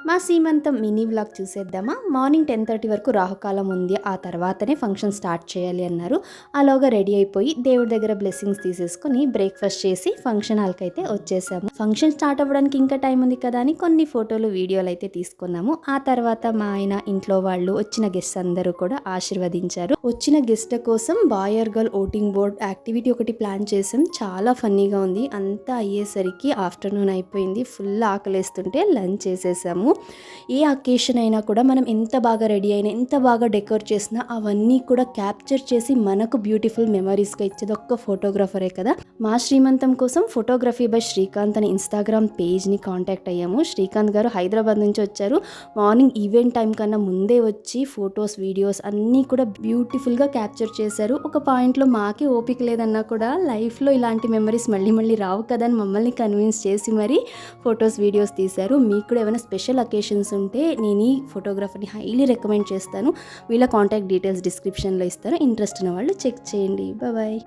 మా సీమంతం mini vlog చూసేద్దామా. మార్నింగ్ 10:30 వరకు రాహుకాలం ఉంది, ఆ తర్వాతనే ఫంక్షన్ స్టార్ట్ చేయాలి అన్నారు. అలాగా రెడీ అయిపోయి దేవుడి దగ్గర బ్లెస్సింగ్స్ తీసేసుకుని బ్రేక్ఫాస్ట్ చేసి ఫంక్షన్ హాల్కి అయితే వచ్చేసాము. ఫంక్షన్ స్టార్ట్ అవ్వడానికి ఇంకా టైం ఉంది కదా అని కొన్ని ఫోటోలు వీడియోలు అయితే తీసుకున్నాము. ఆ తర్వాత మా ఆయన ఇంట్లో వాళ్ళు వచ్చిన గెస్ట్ అందరూ కూడా ఆశీర్వదించారు. వచ్చిన గెస్ట్ కోసం boy or girl voting board activity ఒకటి ప్లాన్ చేసాం. చాలా ఫన్నీగా ఉంది. అంతా అయ్యేసరికి ఆఫ్టర్నూన్ అయిపోయింది. ఫుల్ ఆకలేస్తుంటే లంచ్ చేసేసాము. ఏ అకేషన్ అయినా కూడా మనం ఎంత బాగా రెడీ అయినా, ఎంత బాగా డెకోర్ చేసినా అవన్నీ కూడా క్యాప్చర్ చేసి మనకు బ్యూటిఫుల్ మెమరీస్గా ఇచ్చేది ఒక్క ఫోటోగ్రాఫరే కదా. మా శ్రీమంతం కోసం ఫోటోగ్రఫీ బై శ్రీకాంత్ అని ఇన్స్టాగ్రామ్ పేజ్ని కాంటాక్ట్ అయ్యాము. శ్రీకాంత్ గారు హైదరాబాద్ నుంచి వచ్చారు. మార్నింగ్ ఈవెంట్ టైం కన్నా ముందే వచ్చి ఫొటోస్ వీడియోస్ అన్నీ కూడా బ్యూటిఫుల్గా క్యాప్చర్ చేశారు. ఒక పాయింట్లో మాకే ఓపిక లేదన్నా కూడా లైఫ్లో ఇలాంటి మెమరీస్ మళ్ళీ మళ్ళీ రావు కదా అని మమ్మల్ని కన్విన్స్ చేసి మరీ ఫొటోస్ వీడియోస్ తీశారు. మీకు కూడా ఏమైనా స్పెషల్ అకేషన్స్ ఉంటే నేను ఈ ఫోటోగ్రాఫర్ని హైలీ రికమెండ్ చేస్తాను. వీళ్ళ కాంటాక్ట్ డీటెయిల్స్ డిస్క్రిప్షన్లో ఇస్తాను. ఇంట్రెస్ట్ ఉన్న వాళ్ళు చెక్ చేయండి. బాయ్.